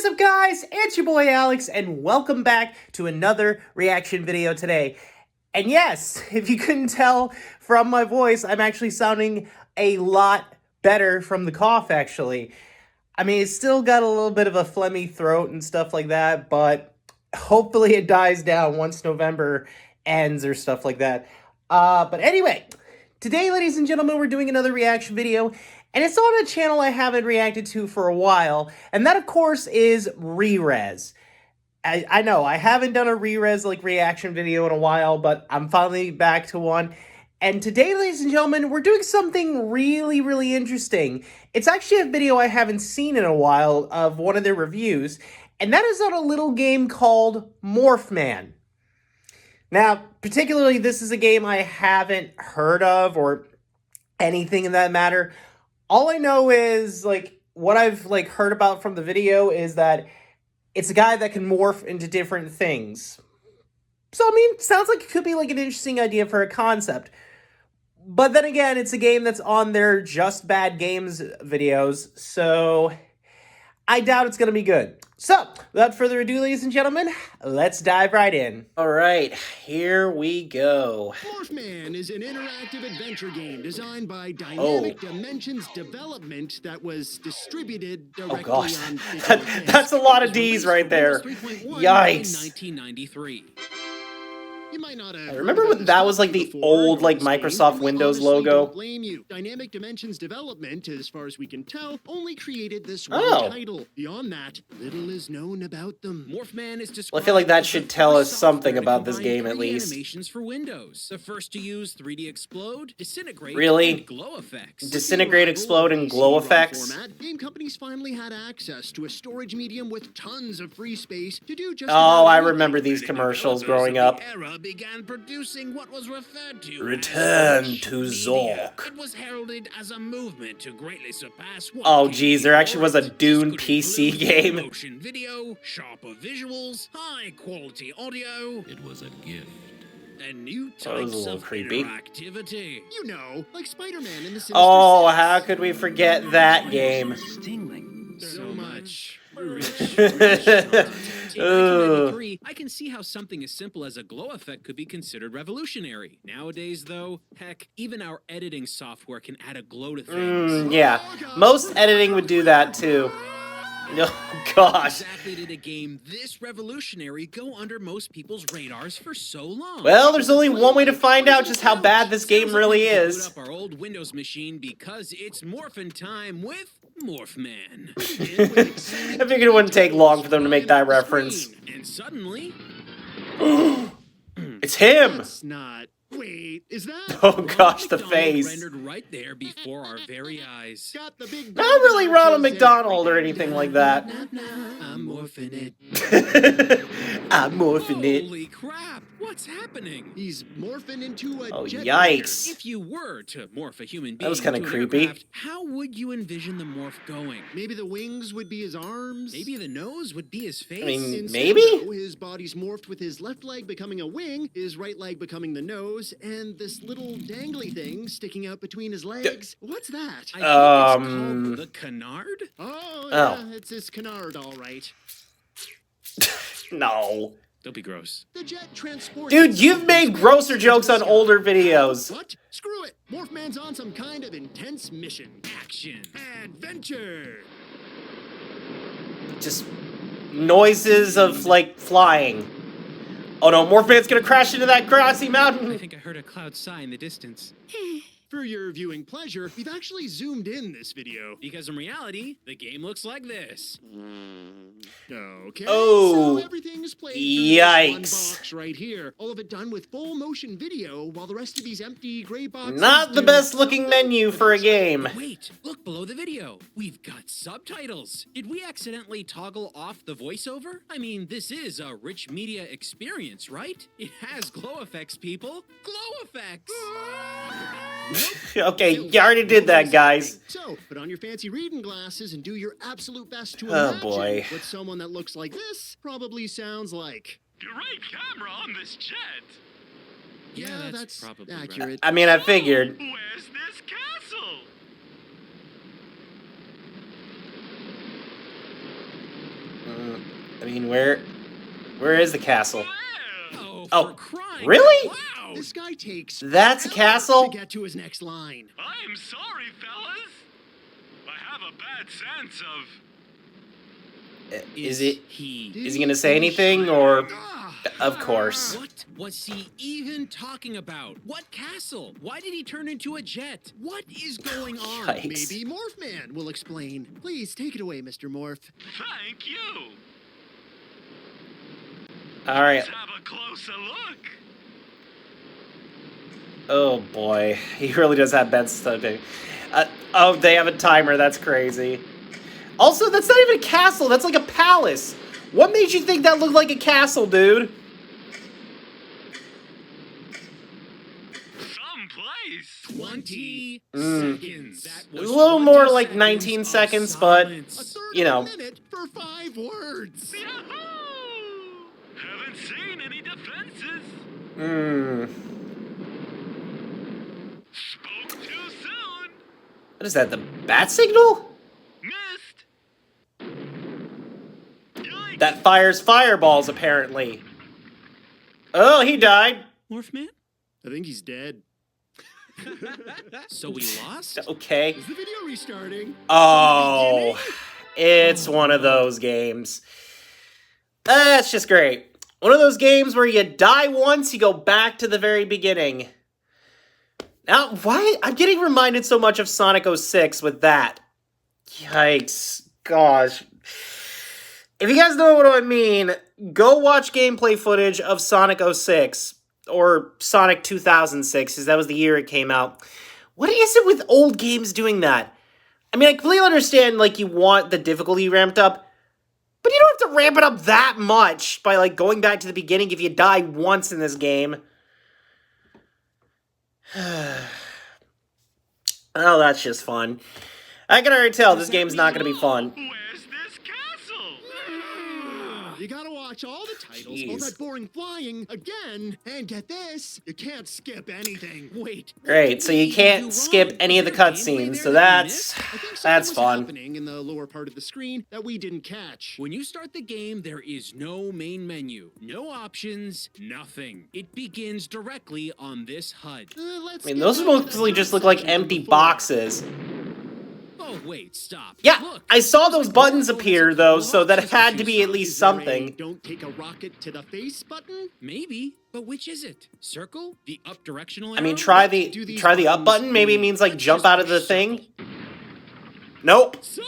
up, guys? It's your boy Alex, and welcome back to another reaction video today. And yes, if you couldn't tell from my voice, I'm actually sounding a lot better from the cough, actually. I mean, it's still got a little bit of a phlegmy throat and stuff like that, but hopefully it dies down once November ends or stuff like that. But anyway, today, ladies and gentlemen, we're doing another reaction video, and it's on a channel I haven't reacted to for a while, and that, of course, is Rerez. I know, I haven't done a Rerez, reaction video in a while, but I'm finally back to one. And today, ladies and gentlemen, we're doing something really, really interesting. It's actually a video I haven't seen in a while of one of their reviews, and that is on a little game called Morphman. Now, particularly, this is a game I haven't heard of or anything in that matter. All I know is, what I've, heard about from the video is that it's a guy that can morph into different things. So, I mean, sounds like it could be, an interesting idea for a concept. But then again, it's a game that's on their Just Bad Games videos, so I doubt it's going to be good. So, without further ado, ladies and gentlemen, let's dive right in. All right, here we go. Morphman is an interactive adventure game designed by Dynamic Dimensions Development that was distributed directly on... That's a lot of D's right there. Yikes. 1993. You might not have. I remember when that was the old Microsoft Windows logo. Don't blame you. Dynamic Dimensions Development, as far as we can tell, only created this one title. Beyond that, little is known about them. Morphman is described. I feel like that should tell us something about this game at least. Animations for Windows. The first to use 3D Explode, Disintegrate, really? And Glow Effects. Disintegrate, Explode, and Glow Effects. Game companies finally had access to a storage medium with tons of free space to do just. Oh, I remember these commercials growing up. Began producing what was referred to Return as to media. Zork. It was heralded as a movement to greatly surpass what oh geez, there actually was a Dune PC game. Motion video, sharper visuals, high quality audio. It was a gift. And new types of interactivity. You know, like Spider-Man in the Sinister Oh, Six. how could we forget that game? So much. I can see how something as simple as a glow effect could be considered revolutionary. Nowadays, though, heck, even our editing software can add a glow to things. Yeah, most editing would do that too. Oh gosh. Exactly did a game this revolutionary go under most people's radars for so long? Well, there's only one way to find out just how bad this game really is. Boot up our old Windows machine because it's morphin' time with Morphman. I figured it wouldn't take long for them to make that reference. And suddenly, it's him. That's not. Wait, is that? Oh gosh, the face. Rendered right there before our very eyes. Got the big Not really Ronald McDonald or anything like that. I'm morphing it. I'm morphing it. Holy crap! What's happening? He's morphing into a jet yikes. If you were to morph a human being, That was kind of into an creepy. aircraft, how would you envision the morph going? Maybe the wings would be his arms. Maybe the nose would be his face. I mean, Instead, maybe? though, his body's morphed with his left leg becoming a wing, his right leg becoming the nose, and this little dangly thing sticking out between his legs. What's that? I think it's called the canard. Oh, yeah, it's his canard, all right. No. Don't be gross. The jet transports. Dude, you've made grosser jokes on older videos. What? Screw it. Morphman's on some kind of intense mission. Action. Adventure. Just noises of, flying. Oh no, Morphman's gonna crash into that grassy mountain. I think I heard a cloud sigh in the distance. For your viewing pleasure, we've actually zoomed in this video. Because in reality, the game looks like this. Okay. Oh, so everything's played yikes. through this one box right here. All of it done with full motion video, while the rest of these empty gray boxes. Not the best looking menu for a game. Wait, look below the video. We've got subtitles. Did we accidentally toggle off the voiceover? I mean, this is a rich media experience, right? It has glow effects, people. Glow effects! Okay, you already did that, guys. So, put on your fancy reading glasses and do your absolute best to Oh, imagine boy. what someone that looks like this probably sounds like. Great camera on this jet. Yeah, that's probably accurate. I mean, I figured. Where's this castle? I mean, where is the castle? Oh, Oh, for crying really? out loud. This guy takes That's a forever castle? to get to his next line. I'm sorry, fellas. I have a bad sense of... Is he He... gonna say anything, or... Ah, Of course. What was he even talking about? What castle? Why did he turn into a jet? What is going on? Yikes. maybe Morphman will explain. Please take it away, Mr. Morph. Thank you. Alright. Let's have a closer look. Oh boy. He really does have bad stuffing. Oh, they have a timer. That's crazy. Also, that's not even a castle. That's like a palace. What made you think that looked like a castle, dude? Someplace. 20 seconds. That It was a little 20 more like 19 of seconds, but, silence. A third you know. of a minute for 5 words. Yahoo! Haven't seen any defenses. Spoke too soon. What is that, the bat signal? Missed. Yikes. That fires fireballs, apparently. Oh, he died. Morphman? I think he's dead. So we lost? Okay. Is the video restarting? Oh, it's one of those games. That's just great. One of those games where you die once, you go back to the very beginning. Now, why? I'm getting reminded so much of Sonic 06 with that. Yikes. Gosh. If you guys know what I mean, go watch gameplay footage of Sonic 06. Or Sonic 2006, because that was the year it came out. What is it with old games doing that? I mean, I completely understand, like, you want the difficulty ramped up, but you don't have to ramp it up that much by, like, going back to the beginning if you die once in this game. Oh, that's just fun. I can already tell this game's not going to be fun. Where's this castle? You gotta watch all the titles, all Jeez. that boring flying again, and get this, you can't skip anything. Wait. Great, so you can't skip any of the cutscenes, so that's I think something that's was fun. happening in the lower part of the screen that we didn't catch. When you start the game, there is no main menu, no options, nothing. It begins directly on this HUD. Let's I mean, get those back to mostly that just look first like section empty before. boxes. Oh, wait, stop. Yeah, Look, I saw those buttons Oh, there's appear, a though, couple so that options had to to be choose at from. least Is there a something. Don't take a rocket to the face button? maybe, but which is it? Circle? The up directional arrow? I mean, try Do the these up buttons button. Maybe it mean- means like Let's jump just out of the push thing. circle. Nope. So,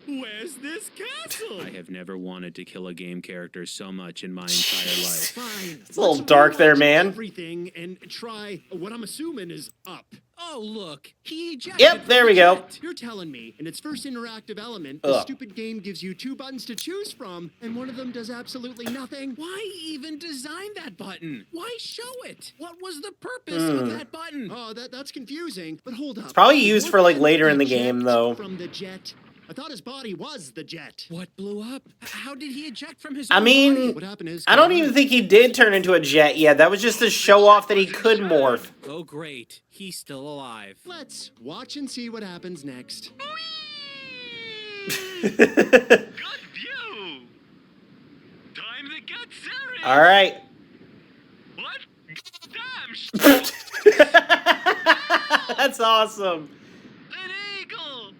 where's this castle? I have never wanted to kill a game character so much in my entire life. Fine. It's a little let's dark there, rewatch man. Everything and try what I'm assuming is up. Oh, look, he ejected. Yep, from there the we go. jet. You're telling me, in its first interactive element, the Ugh. stupid game gives you 2 buttons to choose from, and one of them does absolutely nothing? Why even design that button? Why show it? What was the purpose of that button? Oh, that's confusing. But hold up. It's probably used for, like, later in the game, though. From the jet. I thought his body was the jet. What blew up? How did he eject from his I own mean, body? What happened is I don't even think he did turn into a jet yet. That was just to show off that he could morph. Oh, great. He's still alive. Let's watch and see what happens next. Good view. Time to get serious. All right. What? Damn shit. That's awesome. An eagle.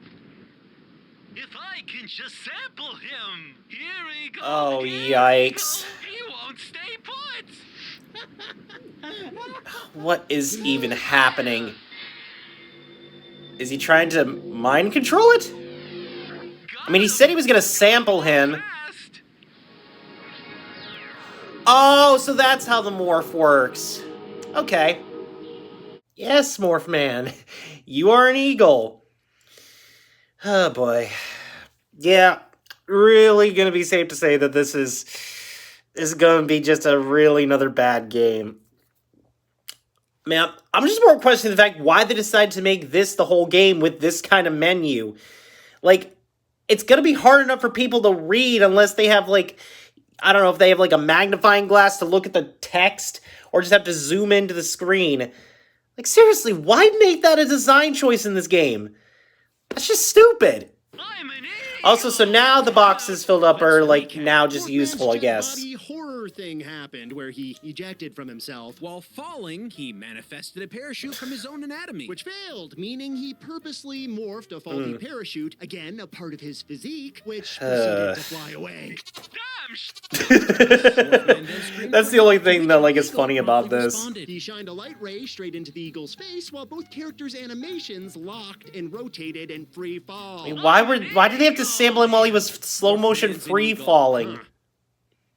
If I can just sample him. Here he goes. Oh, Here he yikes. goes. He won't stay put. What is even happening? Is he trying to mind control it? I mean, he said he was gonna sample him. Fast. Oh, so that's how the morph works. Okay. Yes, Morphman. You are an eagle. Oh, boy. Yeah, really gonna be safe to say that this is gonna be just a really another bad game. Man, I'm just more questioning the fact why they decided to make this the whole game with this kind of menu. Like, it's gonna be hard enough for people to read unless they have, like, I don't know if they have, like, a magnifying glass to look at the text or just have to zoom into the screen. Like, seriously, why make that a design choice in this game? That's just stupid. I'm an Also, so now the boxes filled up are, like, now just Morphman's useful, I jet guess. body horror thing happened where he ejected from himself, While falling, he manifested a parachute from his own anatomy. which failed, meaning he purposely morphed a faulty parachute, again a part of his physique, which proceeded to fly away. That's the only thing that, like, is funny about this. He shined a light ray straight into the eagle's face while both characters' animations locked and rotated in free fall. Why did they have to sample him while he was slow motion free falling?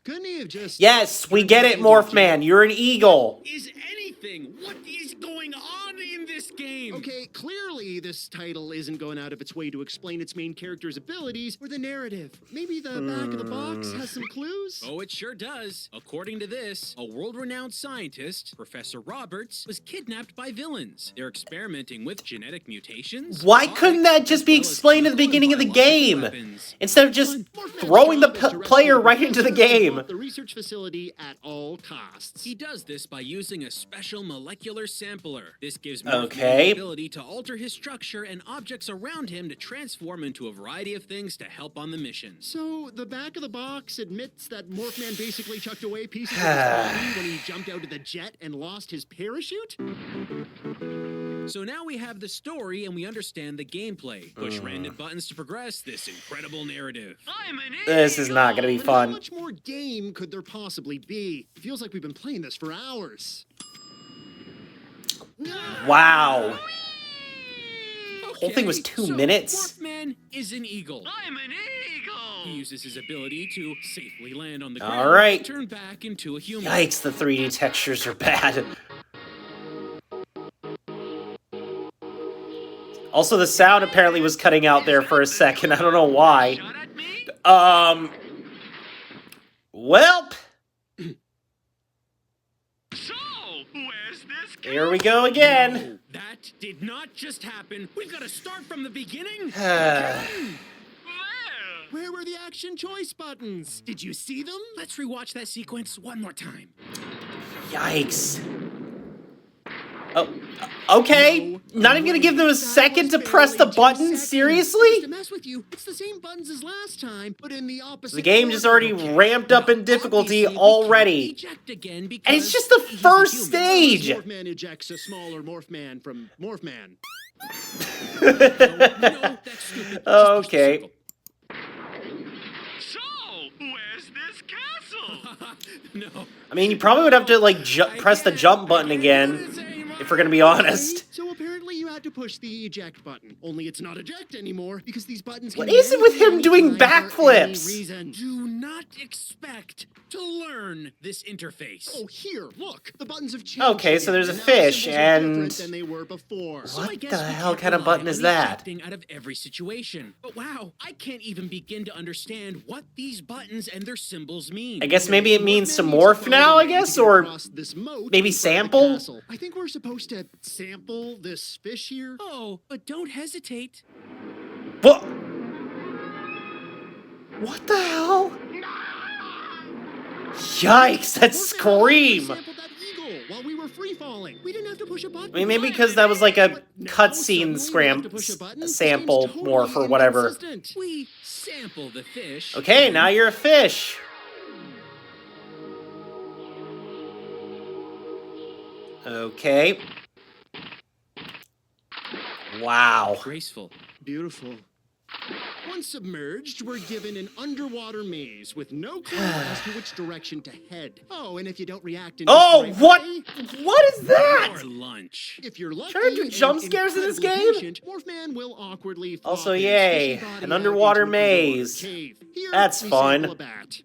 Couldn't he have just... Yes, we get it, Morphman. You're an eagle. Is anything? What is going on in this game? Okay, clearly this title isn't going out of its way to explain its main character's abilities or the narrative. Maybe the back of the box has some clues? Oh, it sure does. According to this, a world-renowned scientist, Professor Roberts, was kidnapped by villains. They're experimenting with genetic mutations. Why couldn't that just be explained at the beginning of the game? Instead of just throwing the player right into the game. The research facility at all costs. He does this by using a special molecular sampler. This gives Okay. Morphman the ability to alter his structure and objects around him to transform into a variety of things to help on the mission. So, the back of the box admits that Morphman basically chucked away pieces of his body when he jumped out of the jet and lost his parachute? So now we have the story and we understand the gameplay. Push random buttons to progress this incredible narrative. I'm an This is not gonna be But how fun. much more game could there possibly be? It feels like we've been playing this for hours. Wow. Okay, Whole thing was 2 so minutes? Morphman is an eagle. I'm an He eagle. uses his ability to safely land on the All ground right. and turn back into a human. Yikes, the 3D textures are bad. Also, the sound apparently was cutting out there for a second. I don't know why. Shot at me? Welp. So, where's this guy? Here we go again. That did not just happen. We've got to start from the beginning. Where? Where were the action choice buttons? Did you see them? Let's rewatch that sequence one more time. Yikes. Oh, okay. Not even gonna give them a second to press the button? Just Seriously? to mess with you, it's the same buttons as last time, but in the opposite The game just already order. ramped up in difficulty Obviously, we can't already. eject again because And it's just the he's a first human. stage. Morphman ejects a smaller Morphman from Morphman. No, that's stupid. Just push the Okay. circle. So, where's this castle? No. I mean, you probably would have to, like, press the jump button again, if we're gonna be honest. So apparently you had to push the eject button. Only it's not eject anymore because these buttons. What can is it be with him any doing time for any backflips? reason. Do not expect to learn this interface. Oh, here, look. The buttons have changed. Okay, so again, there's a and now fish, symbols are different and- than they were before. So I What guess the we hell can't kind of rely button is on that? ejecting out of every situation. But wow, I can't even begin to understand what these buttons and their symbols mean. I guess maybe it means to Morphman morph needs to now, follow I the guess, way to or get across this moat maybe in front of the sample? castle. I think we're supposed to sample this fish here. Oh, but don't hesitate. What? What the hell? Yikes, that Morphman scream! sampled that eagle while we were free falling. We didn't have to push a button. I mean, maybe because that was like a But now cutscene suddenly we have to push a button? This seems sample totally morph or whatever. inconsistent. We sample the fish. Okay, now you're a fish. Okay. Wow. Graceful. Beautiful. Once submerged, we're given an underwater maze with no clue as to which direction to head. Oh, and if you don't react in Oh, just the right what? way, What is that? Or lunch. if you're lucky, Trying to do and jump scares in this incredibly game? patient, Morphman will awkwardly flop Also, his yay, fishy body an out underwater into an underwater maze. cave. Here, That's we fun. sample a bat.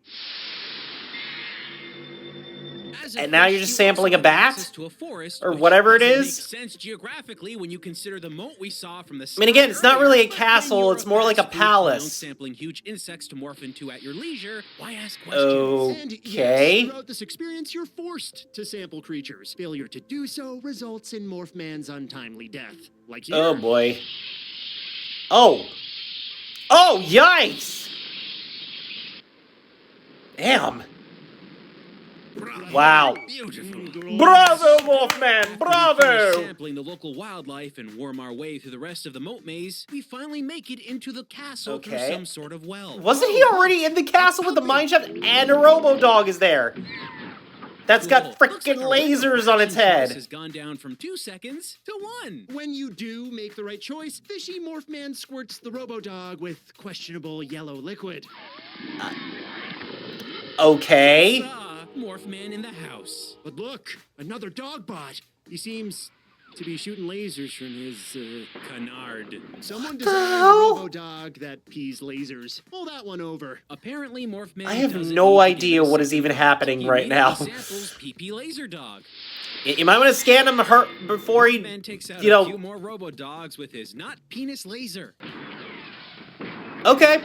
As a And now fish, you're just you also sampling a have bat? access to a forest, Or which whatever it doesn't is? Make sense geographically when you consider the moat we saw from the. I mean, again, it's not really a But when castle, you're it's more like a fast food clown palace. Sampling huge insects to morph into at your leisure. Why ask questions? And Okay. yes, throughout this experience, you're forced to sample creatures. Failure to do so results in Morphman's untimely death. Like here. Oh boy. Oh. Oh, yikes! Damn. Wow. Beautiful. Bravo, Morphman! After we finish Bravo! sampling the local wildlife and worm our way through the rest of the moat maze, we finally make it into the castle through Okay. some sort of well. Wasn't he already in the castle with the mine shaft? And a robo-dog is there. That's got Cool. Looks frickin' like our rate of lasers on its fraction choice head. has gone down from 2 seconds to 1. When you do make the right choice, Fishy Morphman squirts the Robo-Dog with questionable yellow liquid. Okay. Morphman in the house. But look, another dog bot. He seems to be shooting lasers from his, Canard. Someone the designed a hell? Robo-Dog that pees lasers. Pull that one over. Apparently, Morphman. I have doesn't no need to idea give us what is something even else. happening He right now. immediately samples PP Laser Dog. You might want to scan him before he, Morphman takes out you a few know... more robo dogs with his not penis laser. Okay.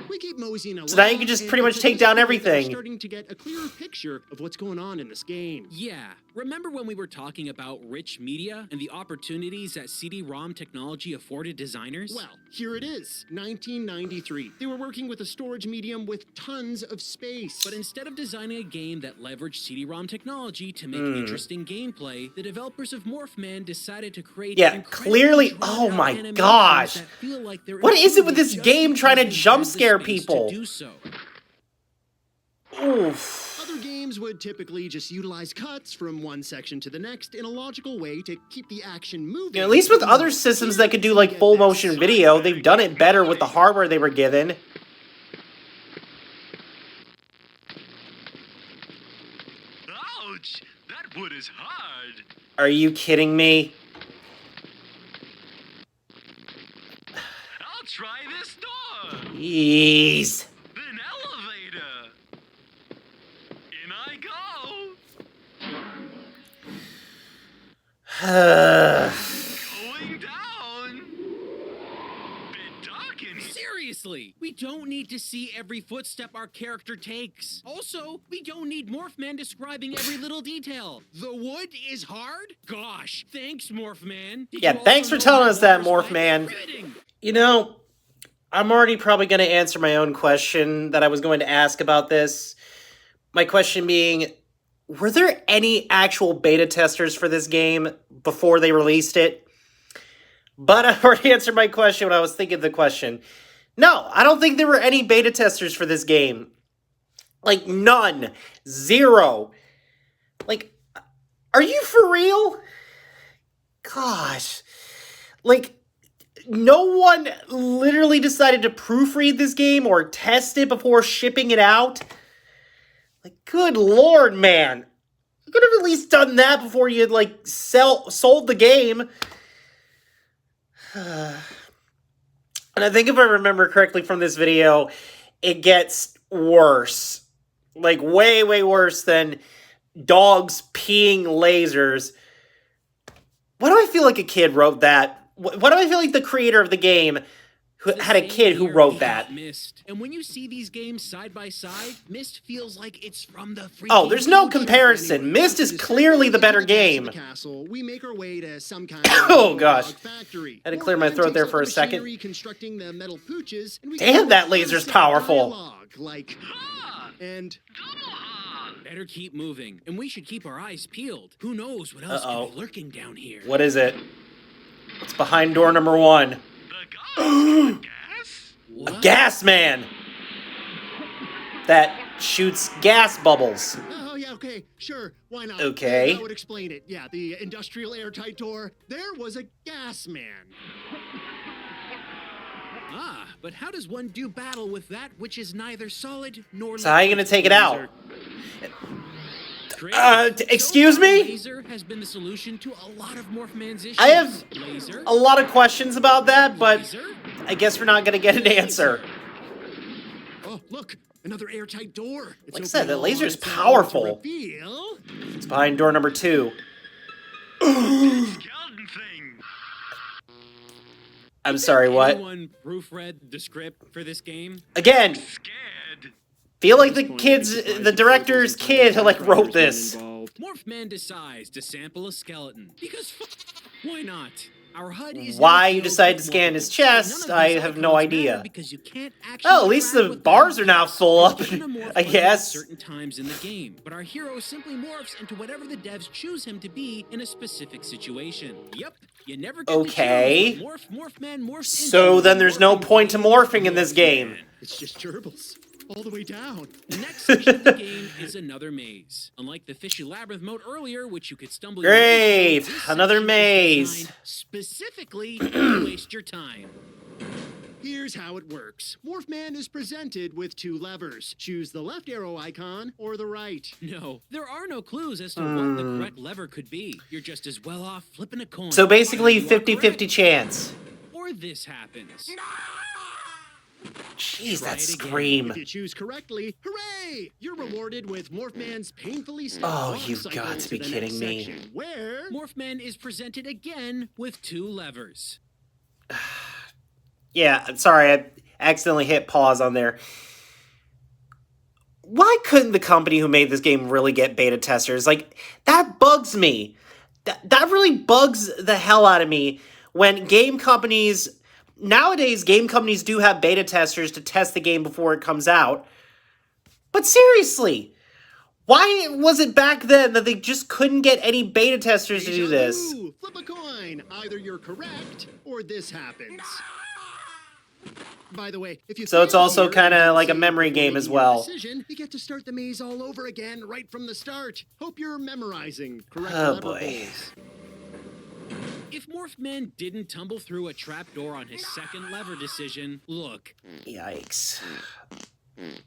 We keep moseying along. So now you can just and pretty much it's take down we're everything. Starting to get a clearer picture of what's going on in this game. Yeah, remember when we were talking about rich media and the opportunities that CD-ROM technology afforded designers? Well, here it is, 1993. They were working with a storage medium with tons of space. But instead of designing a game that leveraged CD-ROM technology to make interesting gameplay, the developers of Morphman decided to create Yeah, incredibly clearly- drawn-out oh my animations gosh. that feel like they're What is it with this just game trying to because they jump had the scare space people? to do so. Oof. Other games would typically just utilize cuts from one section to the next in a logical way to keep the action moving. Yeah, at least with other systems that could do like full motion video, they've done it better with the hardware they were given. Ouch! That wood is hard. Are you kidding me? I'll try this door. Jeez. An elevator. In I go. Going down. Bit dark in here. Seriously, we don't need to see every footstep our character takes. Also, we don't need Morphman describing every little detail. The wood is hard? Gosh, thanks, Morphman. Did Yeah, you thanks also for telling know us that, water's Morphman. riveting? You know, I'm already probably going to answer my own question that I was going to ask about this. My question being, were there any actual beta testers for this game before they released it? But I already answered my question when I was thinking of the question. No, I don't think there were any beta testers for this game. Like, none. Zero. Like, are you for real? Gosh. Like, no one literally decided to proofread this game or test it before shipping it out? Like, good lord, man. You could have at least done that before you, like, sold the game. And I think if I remember correctly from this video, it gets worse. Like, way, way worse than dogs peeing lasers. Why do I feel like a kid wrote that? Why do I feel like the creator of the game who had a kid who wrote that? Myst. And when you see these games side by side, Myst feels like it's from the freaking Oh, there's no future. comparison. Myst is clearly the better game. Castle, we make our way to some kind of Oh, gosh. dog factory. Had to clear my Morphman throat there takes for out a the second. machinery constructing the metal pooches, and we Damn, get that laser's constant powerful. dialogue, like, Ah, and double ha. Better keep moving, and we should keep our eyes peeled. Who knows what else Uh-oh. could be lurking down here? What is it? It's behind door number 1. The guys got gas? A gas man that shoots gas bubbles. oh yeah, okay, sure, why not? Okay. That would explain it. Yeah, the industrial airtight door. There was a gas man. Ah, but how does one do battle with that which is neither solid nor So how are you liquid? gonna take it out? Great. Excuse So far, me? Laser has been the solution to a lot of Morphman's issues. I have Laser. a lot of questions about that, but Laser. I guess we're not gonna get an answer. Oh, look, another airtight door. It's Like I said, open the all laser's on its own powerful. to reveal. It's behind door number 2. Skeleton thing. I'm sorry, what? Anyone proofread the script for this game? Again, Scared. feel like the director's kid who, like, wrote this. Morphman decides to sample a skeleton. Because why not? Our HUD is Why now you filled decided with to scan his morphbles. chest, None of I these have no icons idea. matter because you can't actually Oh, at least the interact with bars them. are now full up, You're gonna morph I buttons guess. at certain times in the game, but our hero simply morphs into whatever the devs choose him to be in a specific situation. Yep, you never get Okay. to choose what Morphman morphs So into then when there's no morphing point to be morphing in this Morphman. game. It's just gerbils. All the way down. The next section of the game is another maze. Unlike the fishy labyrinth mode earlier, which you could stumble your way Great, through, this another section is maze. designed specifically to waste your time. Here's how it works. Morphman is presented with 2 levers. Choose the left arrow icon or the right. No, there are no clues as to what the correct lever could be. You're just as well off flipping a coin. So basically You are 50-50 correct. chance. Or this happens. Jeez, Try that it again. scream. If you choose correctly, hooray! You're rewarded with Morphman's painfully slow Oh, walk you've cycle got to be the next kidding me. section, where Morphman is presented again with 2 levers. Yeah, I'm sorry, I accidentally hit pause on there. Why couldn't the company who made this game really get beta testers? Like, that bugs me. That really bugs the hell out of me when game companies... Nowadays, game companies do have beta testers to test the game before it comes out. But seriously, why was it back then that they just couldn't get any beta testers to do Deja this? vu. Flip a coin. Either you're correct or this happens. By the way, if you So it's fail also here kinda and don't like a save memory before game as making your well. decision, you get to start the maze all over again right from the start. Hope you're memorizing correct Oh, lever boy. holes. If Morphman didn't tumble through a trapdoor on his second lever decision, look, Yikes.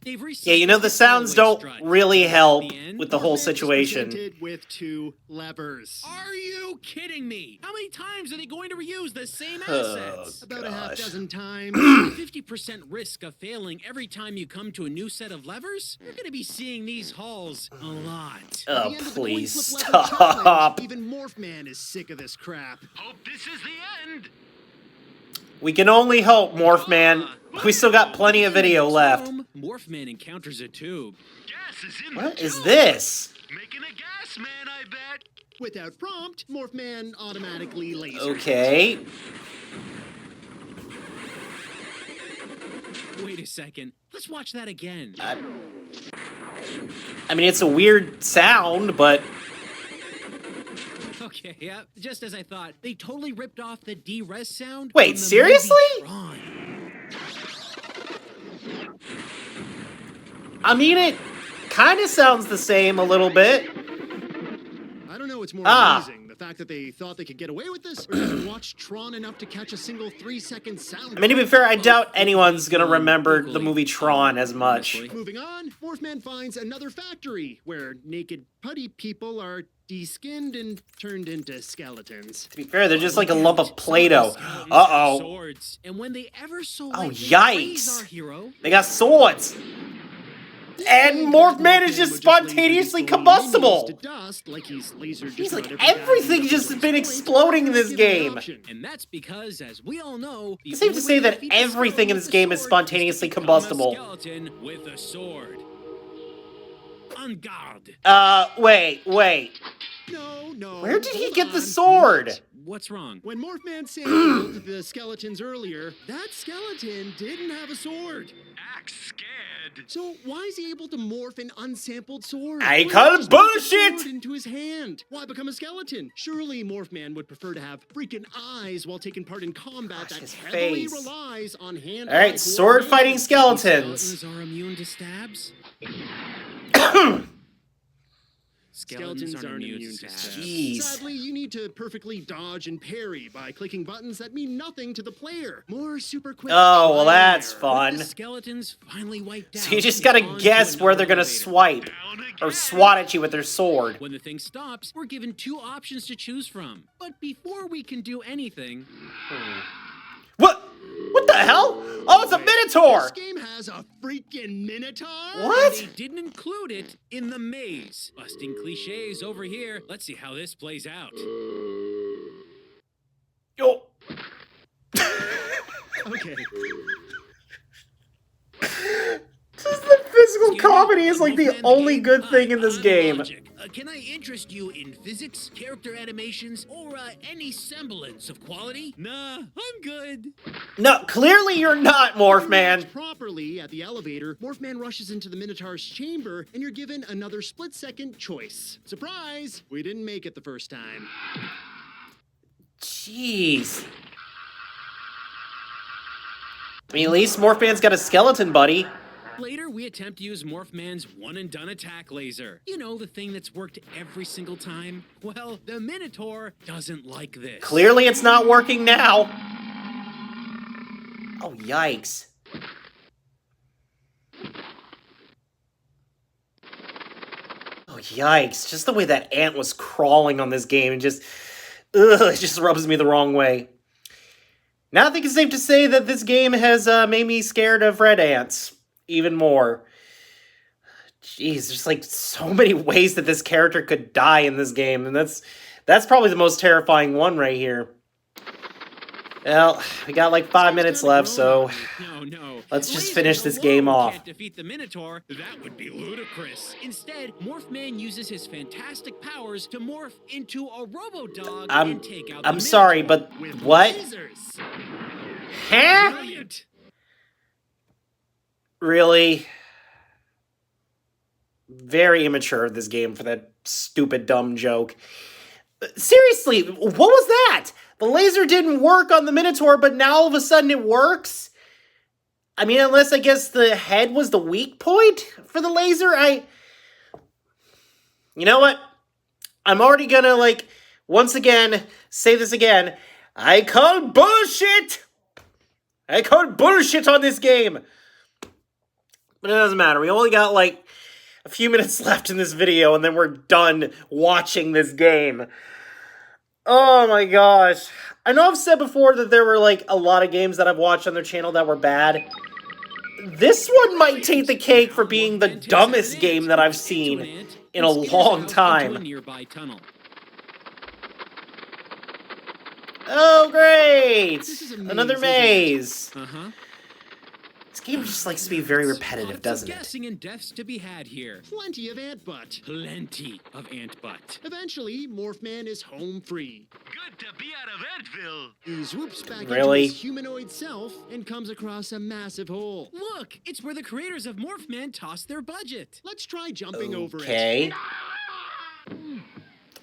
they've recycled Yeah, you know, the sounds hallway don't strut. really At help the end, with the whole Morphman is situation. presented with 2 levers. Are you kidding me? How many times are they going to reuse the same Oh, assets? About a half gosh. dozen times. 50% risk of failing every time you come to a new set of levers? You're going to be seeing these halls a lot. At Oh, the end of the coin please flip lever stop. challenge, even Morphman is sick of this crap. Hope this is the end. We can only hope, Morphman. We still got plenty of video left. Room, Morphman encounters a tube. Gas is in What the is tube. this? Making a gas man, I bet. Without prompt, Morphman automatically lasers. Okay. Wait a second. Let's watch that again. I mean, it's a weird sound, but... Okay, yeah, just as I thought. They totally ripped off the rerez sound. Wait, from the seriously? movie Tron. I mean, it kind of sounds the same a little bit. I don't know what's more Ah. amazing, the fact that they thought they could get away with this, or just watch Tron enough to catch a single 3-second sound. I mean, to be fair, I doubt anyone's gonna remember the movie Tron as much. Honestly. Moving on, Morphman finds another factory where naked putty people are de-skinned and turned into skeletons. To be fair, they're just like a lump of Some Play-Doh. of the skeletons have Uh-oh. Swords, and when they ever so Oh, lightly yikes. raise our hero, They got swords. And Morphman is just spontaneously combustible. To dust like he's lasered He's just like, about every guy everything's who's just up to been his point. exploding in this Give him the game. option. and that's because, as we all know, the It's safe to only say way that defeat the everything in skeleton this with game a is sword spontaneously to become combustible. A skeleton with a sword. En garde. Wait. No. Where did he hold get the on. sword? What's wrong? When Morphman sampled the skeletons earlier, that skeleton didn't have a sword. Act scared. So why is he able to morph an unsampled sword? I Why call not just put the bullshit! sword into his hand. Why become a skeleton? Surely Morphman would prefer to have freaking eyes while taking part in combat Gosh, that his heavily face. relies on hand. All right, sword fighting skeletons. Skeletons are immune to stabs? Skeletons aren't immune to stabs. Jeez. Sadly, you need to perfectly dodge and parry by clicking buttons that mean nothing to the player. More super quick. Oh, well, trial that's and error. fun. The skeletons finally wiped out. So you just gotta on to guess where another they're gonna elevator. swipe Down again. or swat at you with their sword. When the thing stops, we're given 2 options to choose from. But before we can do anything, What? What the hell? Oh, it's a Minotaur! This game has a freaking Minotaur? What? they didn't include it in the maze. Busting cliches over here. Let's see how this plays out. Oh. Okay. Just the physical Excuse me, comedy is like the Morphman only good thing in this I'm game. Logic. Can I interest you in physics, character animations, or any semblance of quality? Nah, I'm good. No, clearly you're not, Morphman. Properly at the elevator, Morphman rushes into the Minotaur's chamber, and you're given another split-second choice. Surprise! We didn't make it the first time. Jeez. I mean, at least Morphman's got a skeleton buddy. Later, we attempt to use Morphman's one-and-done attack laser. You know, the thing that's worked every single time? Well, the Minotaur doesn't like this. Clearly it's not working now. Oh, yikes. Oh, yikes. Just the way that ant was crawling on this game and just... Ugh, it just rubs me the wrong way. Now I think it's safe to say that this game has made me scared of red ants. Even more. Jeez, there's like so many ways that this character could die in this game, and that's probably the most terrifying one right here. Well, we got like 5 minutes left, so let's just finish this game off. Can't defeat the Minotaur. That would be ludicrous. Instead, Morphman uses his fantastic powers to morph into a robo-dog and take out the I'm sorry, Minotaur but with what? lasers. Huh? Brilliant. Really? Very immature of this game for that stupid, dumb joke. Seriously, what was that? The laser didn't work on the Minotaur, but now all of a sudden it works? I mean, unless I guess the head was the weak point for the laser, You know what? I'm already gonna, like, once again, say this again. I call bullshit! I call bullshit on this game! But it doesn't matter. We only got, like, a few minutes left in this video, and then we're done watching this game. Oh my gosh. I know I've said before that there were, like, a lot of games that I've watched on their channel that were bad. This one might take the cake for being the dumbest game that I've seen in a long time. Oh, great! Another maze. This game just likes to be very repetitive, doesn't it? Guessing and deaths to be had here. Plenty of ant butt. Plenty of ant butt. Eventually, Morphman is home free. Good to be out of Antville. He swoops back Really? into his humanoid self and comes across a massive hole. Look, it's where the creators of Morphman tossed their budget. Let's try jumping over it. Okay.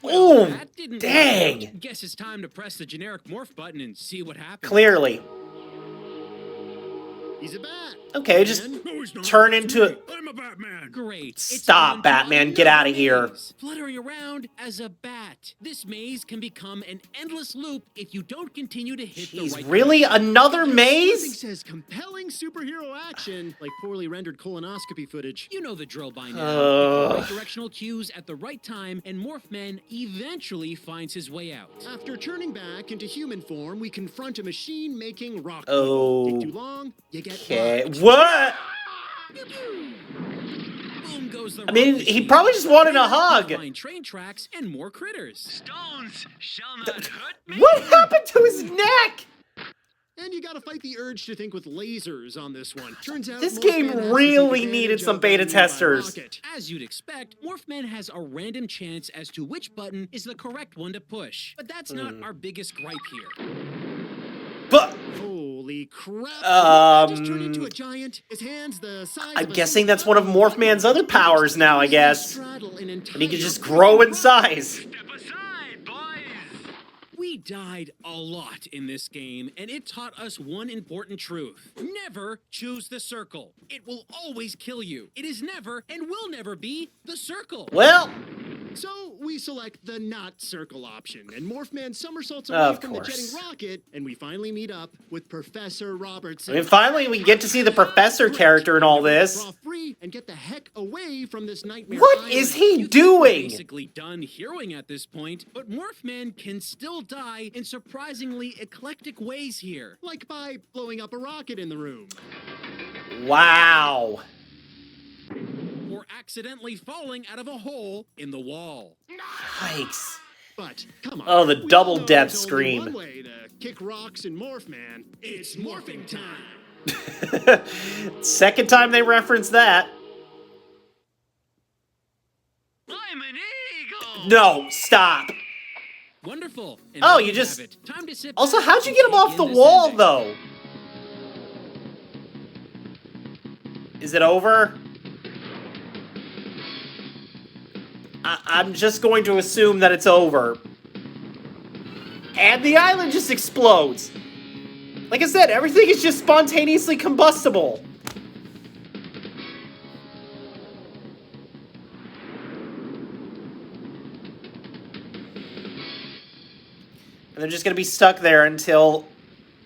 Well, Oh, that didn't dang! work. Guess it's time to press the generic morph button and see what happens. Clearly. He's a bat. Okay, just And turn into... I'm a Batman. Great. It's Stop, on to Batman. Get another out of here. maze. Fluttering around as a bat. This maze can become an endless loop if you don't continue to hit the Jeez, right really? Another Nothing maze? says compelling superhero action like poorly rendered colonoscopy footage. You know the drill by now. Ugh. Hit the right directional cues at the right time, and Morphman eventually finds his way out. After turning back into human form, we confront a machine making rock. Oh. Take too long, you get Okay. fucked. What? Boom goes the I mean, rock he machine. probably just wanted a hug. Find train tracks and more critters. Stones shall not hurt me. What happened to his neck? And you gotta fight the urge to think with lasers on this one. Turns out This Morphman game has to take really advantage needed some of beta a nearby testers. rocket. As you'd expect, Morphman has a random chance as to which button is the correct one to push. But that's not our biggest gripe here. But Holy crap! Just turned into a giant. His hands the size I'm of a guessing that's one of Morphman's other powers now, I guess. straddle an And he can entire just grow in size. Step aside, boys. We died a lot in this game, and it taught us one important truth. Never choose the circle. It will always kill you. It is never and will never be the circle. Well, So we select the not circle option, and Morphman somersaults away Of from the course. jetting rocket, and we finally meet up with Professor Robertson. I mean, finally we get to see the professor character in all this. Draw free and get the heck away from this nightmare. What island. is he You think we're doing? basically done heroing at this point, but Morphman can still die in surprisingly eclectic ways here. Like by blowing up a rocket in the room. Wow. Or accidentally falling out of a hole in the wall. Yikes. But come on. Oh, the we all double know death there's only scream. One way to kick rocks in Morphman. It's morphing time. Second time they referenced that. an eagle. No, stop. Wonderful. And Oh, there you just- have it. Time to sit Also, back how'd you and get him take off in the this wall, ending. though? Is it over? I'm just going to assume that it's over. And the island just explodes. Like I said, everything is just spontaneously combustible. And they're just gonna be stuck there until,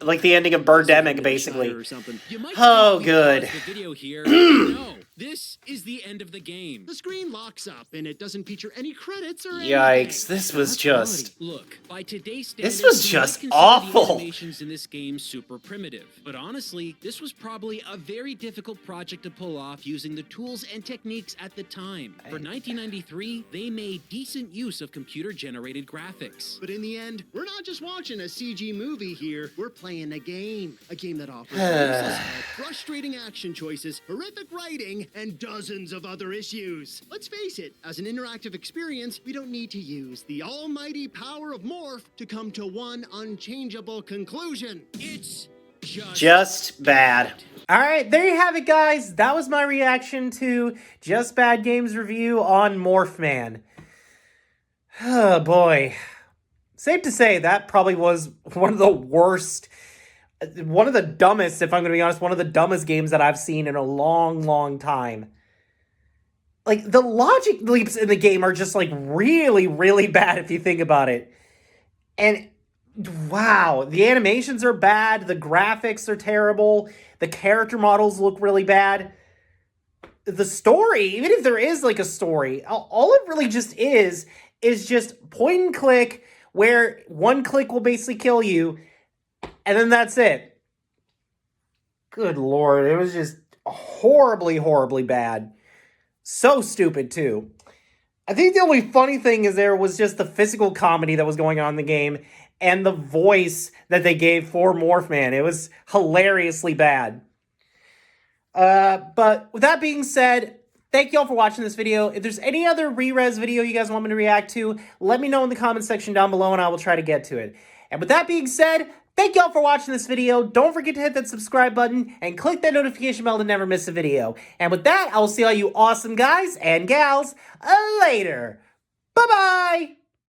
like, the ending of Birdemic, basically. Or something. You might Oh, think we good. paused the video here. No, this is the end of the game. The screen locks up and it doesn't feature any credits or anything. Yikes, this was That's just... Look, by today's This standards, was you might just consider awful. The animations in this game super primitive, but honestly, this was probably a very difficult project to pull off using the tools and techniques at the time. For 1993, they made decent use of computer-generated graphics. But in the end, we're not just watching a CG movie here. We're playing a game that offers frustrating action choices, horrific writing, and dozens of other issues. Let's face it, as an interactive experience, we don't need to use the almighty power of Morph to come to one unchangeable conclusion. It's just bad. Alright, there you have it, guys. That was my reaction to Just Bad Games review on Morphman. Oh, boy. Safe to say, that probably was one of the worst, one of the dumbest, if I'm going to be honest, one of the dumbest games that I've seen in a long, long time. Like, the logic leaps in the game are just, like, really, really bad if you think about it. And, wow, the animations are bad, the graphics are terrible, the character models look really bad. The story, even if there is, like, a story, all it really just is just point and click, where one click will basically kill you, and then that's it. Good lord, it was just horribly, horribly bad. So stupid, too. I think the only funny thing is there was just the physical comedy that was going on in the game, and the voice that they gave for Morphman. It was hilariously bad. But with that being said, thank you all for watching this video. If there's any other rerez video you guys want me to react to, let me know in the comment section down below and I will try to get to it. And with that being said, thank you all for watching this video. Don't forget to hit that subscribe button and click that notification bell to never miss a video. And with that, I will see all you awesome guys and gals later. Bye-bye!